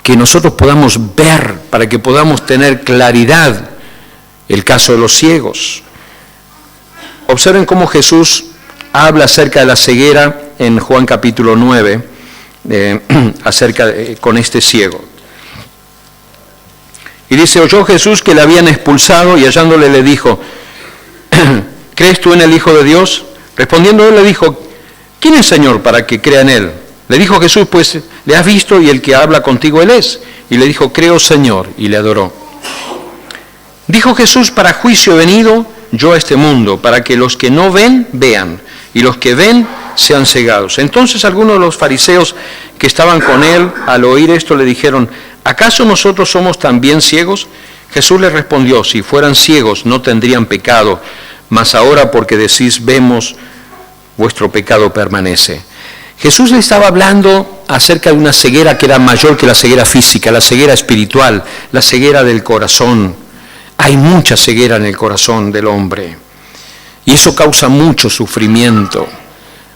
que nosotros podamos ver, para que podamos tener claridad. El caso de los ciegos. Observen cómo Jesús habla acerca de la ceguera en Juan capítulo 9, con este ciego. Y dice: oyó Jesús que le habían expulsado, y hallándole le dijo: ¿crees tú en el Hijo de Dios? Respondiendo él le dijo: ¿quién es Señor para que crea en él? Le dijo Jesús: pues le has visto y el que habla contigo él es. Y le dijo: creo, Señor, y le adoró. Dijo Jesús: para juicio he venido yo a este mundo, para que los que no ven, vean, y los que ven sean cegados. Entonces algunos de los fariseos que estaban con él, al oír esto, le dijeron: ¿acaso nosotros somos también ciegos? Jesús les respondió: si fueran ciegos no tendrían pecado, mas ahora porque decís vemos, vuestro pecado permanece. Jesús le estaba hablando acerca de una ceguera que era mayor que la ceguera física, la ceguera espiritual, la ceguera del corazón. Hay mucha ceguera en el corazón del hombre y eso causa mucho sufrimiento.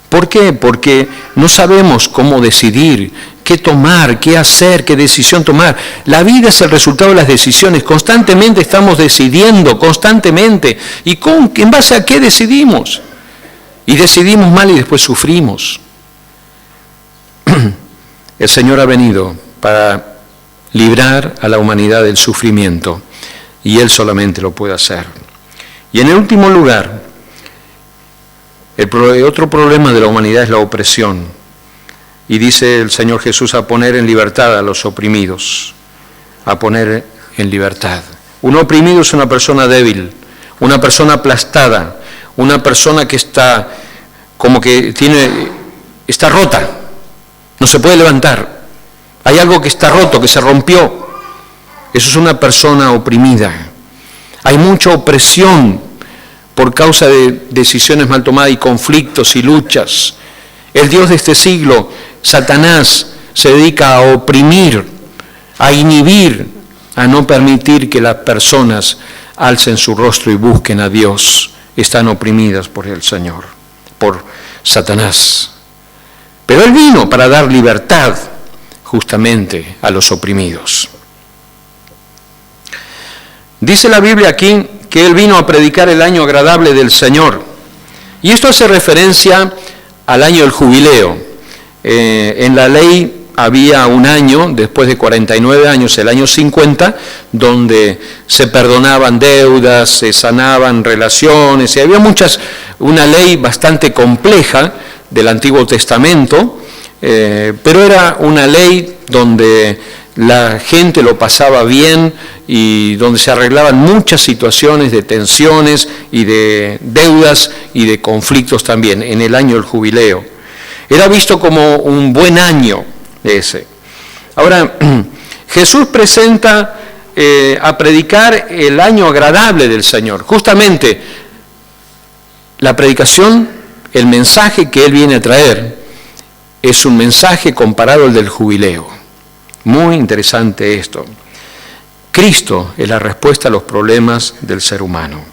¿Por qué? Porque no sabemos cómo decidir, qué tomar, qué hacer, qué decisión tomar. La vida es el resultado de las decisiones. Constantemente estamos decidiendo, constantemente. ¿Y en base a qué decidimos? Y decidimos mal y después sufrimos. El Señor ha venido para librar a la humanidad del sufrimiento. y Él solamente lo puede hacer. Y en el último lugar, otro problema de la humanidad es la opresión. Y dice el Señor Jesús a poner en libertad a los oprimidos, a poner en libertad. Un oprimido es una persona débil, una persona aplastada, una persona que está como que está rota, no se puede levantar. Hay algo que está roto, que se rompió. Eso es una persona oprimida. Hay mucha opresión por causa de decisiones mal tomadas y conflictos y luchas. El Dios de este siglo, Satanás, se dedica a oprimir, a inhibir, a no permitir que las personas alcen su rostro y busquen a Dios. Están oprimidas por el Señor, por Satanás. Pero Él vino para dar libertad justamente a los oprimidos. Dice la Biblia aquí que Él vino a predicar el año agradable del Señor. Y esto hace referencia al año del jubileo. En la ley había un año, después de 49 años, el año 50, donde se perdonaban deudas, se sanaban relaciones, y había una ley bastante compleja del Antiguo Testamento, pero era una ley donde la gente lo pasaba bien y donde se arreglaban muchas situaciones de tensiones y de deudas y de conflictos también, en el año del jubileo. Era visto como un buen año ese. Ahora, Jesús presenta a predicar el año agradable del Señor. Justamente, la predicación, el mensaje que Él viene a traer, es un mensaje comparado al del jubileo. Muy interesante esto. Cristo es la respuesta a los problemas del ser humano.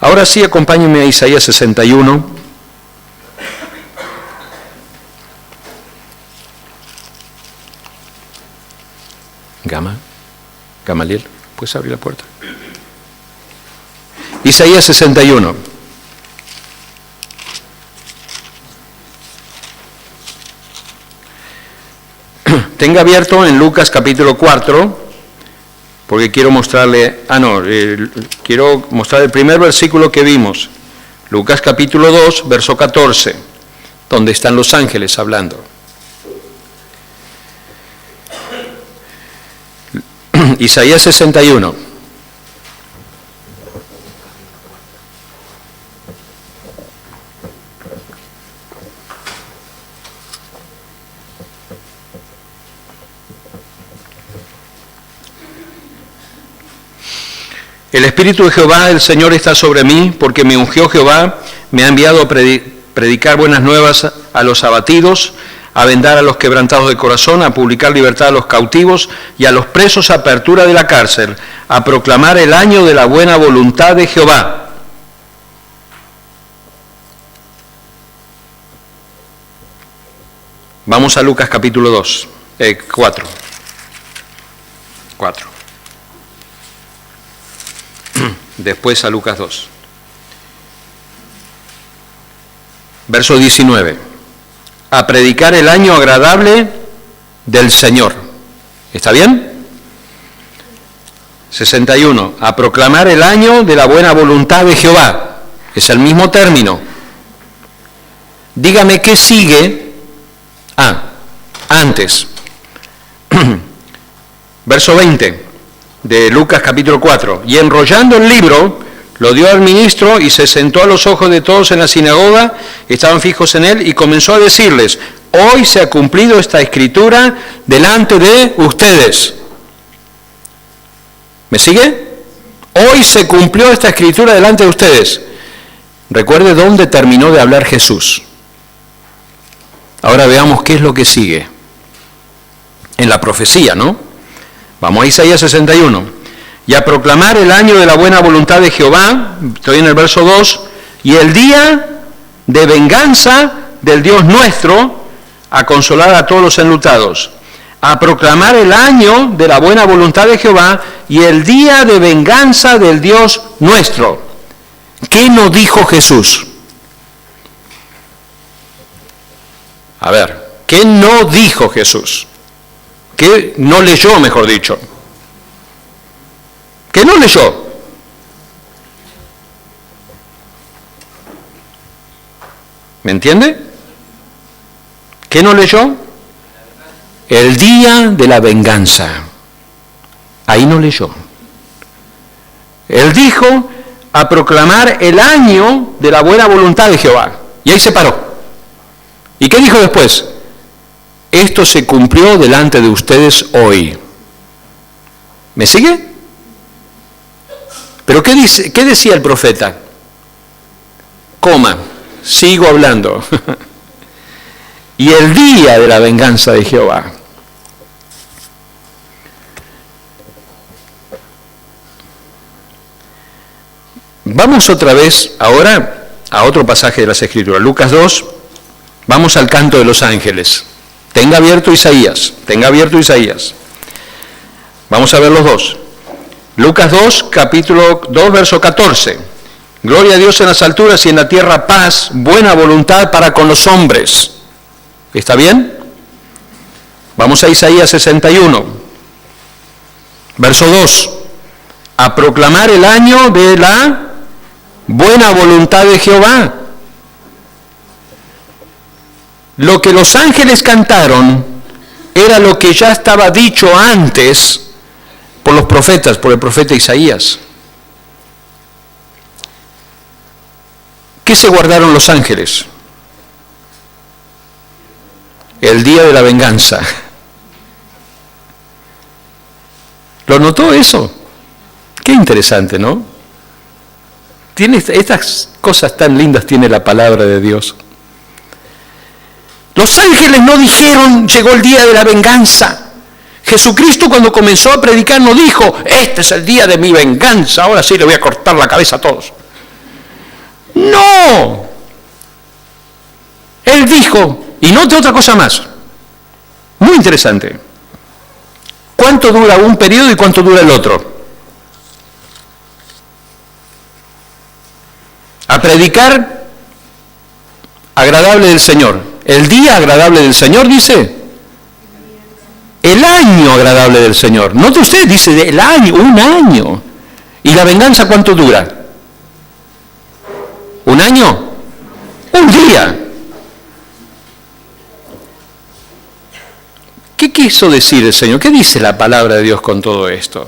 Ahora sí, acompáñenme a Isaías 61. Gamaliel, ¿puedes abrir la puerta? Isaías 61. Tenga abierto en Lucas capítulo 4, porque quiero mostrarle, quiero mostrar el primer versículo que vimos. Lucas capítulo 2, verso 14, donde están los ángeles hablando. Isaías 61. El Espíritu de Jehová, el Señor, está sobre mí, porque me ungió Jehová, me ha enviado a predicar buenas nuevas a los abatidos, a vendar a los quebrantados de corazón, a publicar libertad a los cautivos y a los presos apertura de la cárcel, a proclamar el año de la buena voluntad de Jehová. Vamos a Lucas capítulo 4. Después a Lucas 2. Verso 19. A predicar el año agradable del Señor. ¿Está bien? 61. A proclamar el año de la buena voluntad de Jehová. Es el mismo término. Dígame qué sigue. Antes. Verso 20 de Lucas capítulo 4. Y enrollando el libro, lo dio al ministro y se sentó a los ojos de todos en la sinagoga, estaban fijos en él, y comenzó a decirles: hoy se ha cumplido esta escritura delante de ustedes. ¿Me sigue? Hoy se cumplió esta escritura delante de ustedes. Recuerde dónde terminó de hablar Jesús. Ahora veamos qué es lo que sigue. En la profecía, ¿no? Vamos a Isaías 61. Y a proclamar el año de la buena voluntad de Jehová, estoy en el verso 2, y el día de venganza del Dios nuestro, a consolar a todos los enlutados. A proclamar el año de la buena voluntad de Jehová y el día de venganza del Dios nuestro. ¿Qué no dijo Jesús? A ver, ¿qué no dijo Jesús? ¿Qué no leyó, mejor dicho? ¿Qué no leyó? ¿Me entiende? ¿Qué no leyó? El día de la venganza. Ahí no leyó. Él dijo a proclamar el año de la buena voluntad de Jehová. Y ahí se paró. ¿Y qué dijo después? Esto se cumplió delante de ustedes hoy. ¿Me sigue? Pero ¿qué decía el profeta? Sigo hablando. Y el día de la venganza de Jehová. Vamos otra vez ahora a otro pasaje de las Escrituras, Lucas 2, vamos al canto de los ángeles. Tenga abierto Isaías. Vamos a ver los dos. Lucas 2, capítulo 2, verso 14. Gloria a Dios en las alturas y en la tierra paz, buena voluntad para con los hombres. ¿Está bien? Vamos a Isaías 61, verso 2. A proclamar el año de la buena voluntad de Jehová. Lo que los ángeles cantaron era lo que ya estaba dicho antes por los profetas, por el profeta Isaías. ¿Qué se guardaron los ángeles? El día de la venganza. ¿Lo notó eso? Qué interesante, ¿no? Estas cosas tan lindas tiene la palabra de Dios. Los ángeles no dijeron, llegó el día de la venganza. Jesucristo cuando comenzó a predicar no dijo, este es el día de mi venganza, ahora sí le voy a cortar la cabeza a todos. No. Él dijo, y note otra cosa más, muy interesante. ¿Cuánto dura un periodo y cuánto dura el otro? A predicar agradable del Señor. El día agradable del Señor, dice. El año agradable del Señor. Note usted, dice el año, un año. ¿Y la venganza cuánto dura? ¿Un año? Un día. ¿Qué quiso decir el Señor? ¿Qué dice la palabra de Dios con todo esto?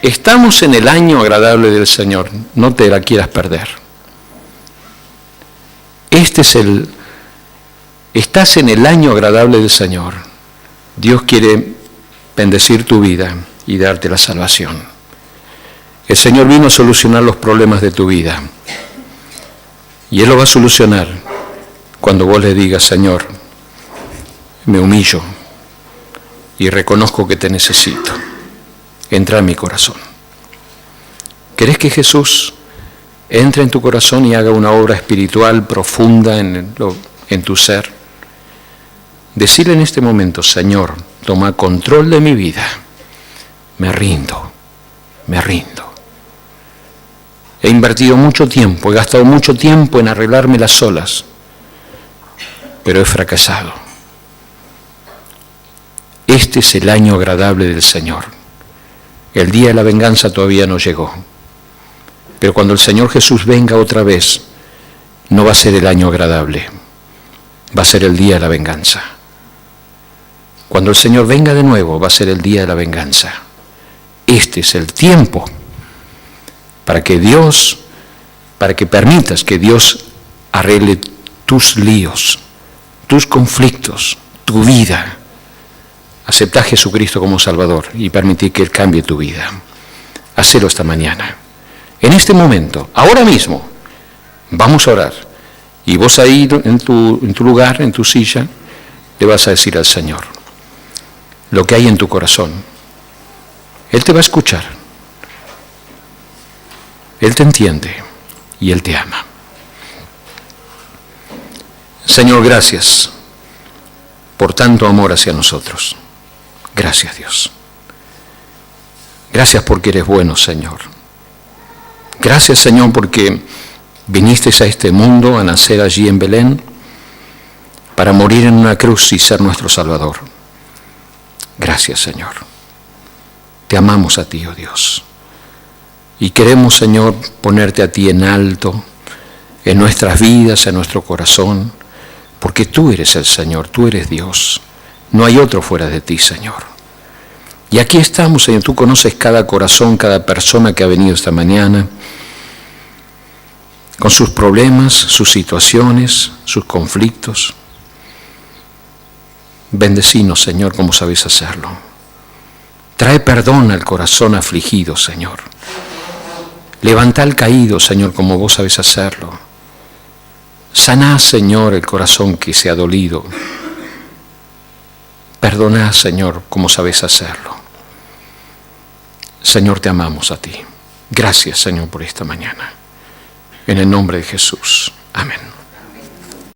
Estamos en el año agradable del Señor, no te la quieras perder. Estás en el año agradable del Señor. Dios quiere bendecir tu vida y darte la salvación. El Señor vino a solucionar los problemas de tu vida. Y Él lo va a solucionar cuando vos le digas, Señor, me humillo y reconozco que te necesito. Entra en mi corazón. ¿Querés que Jesús entre en tu corazón y haga una obra espiritual profunda en tu ser? Decirle en este momento, Señor, toma control de mi vida. Me rindo. He invertido mucho tiempo, he gastado mucho tiempo en arreglarme las olas, pero he fracasado. Este es el año agradable del Señor. El día de la venganza todavía no llegó. Pero cuando el Señor Jesús venga otra vez, no va a ser el año agradable, va a ser el día de la venganza. Cuando el Señor venga de nuevo, va a ser el día de la venganza. Este es el tiempo para que permitas que Dios arregle tus líos, tus conflictos, tu vida. Acepta a Jesucristo como Salvador y permitir que Él cambie tu vida. Hacelo esta mañana. En este momento, ahora mismo, vamos a orar. Y vos ahí en tu lugar, en tu silla, le vas a decir al Señor lo que hay en tu corazón. Él te va a escuchar. Él te entiende y Él te ama. Señor, gracias por tanto amor hacia nosotros. Gracias, Dios. Gracias porque eres bueno, Señor. Gracias, Señor, porque viniste a este mundo a nacer allí en Belén para morir en una cruz y ser nuestro Salvador. Gracias, Señor. Te amamos a ti, oh Dios. Y queremos, Señor, ponerte a ti en alto, en nuestras vidas, en nuestro corazón, porque tú eres el Señor, tú eres Dios. No hay otro fuera de ti, Señor. Y aquí estamos, Señor, tú conoces cada corazón, cada persona que ha venido esta mañana, con sus problemas, sus situaciones, sus conflictos. Bendecinos, Señor, como sabes hacerlo. Trae perdón al corazón afligido, Señor. Levanta al caído, Señor, como vos sabes hacerlo. Saná, Señor, el corazón que se ha dolido. Perdoná, Señor, como sabes hacerlo. Señor, te amamos a ti. Gracias, Señor, por esta mañana. En el nombre de Jesús. Amén.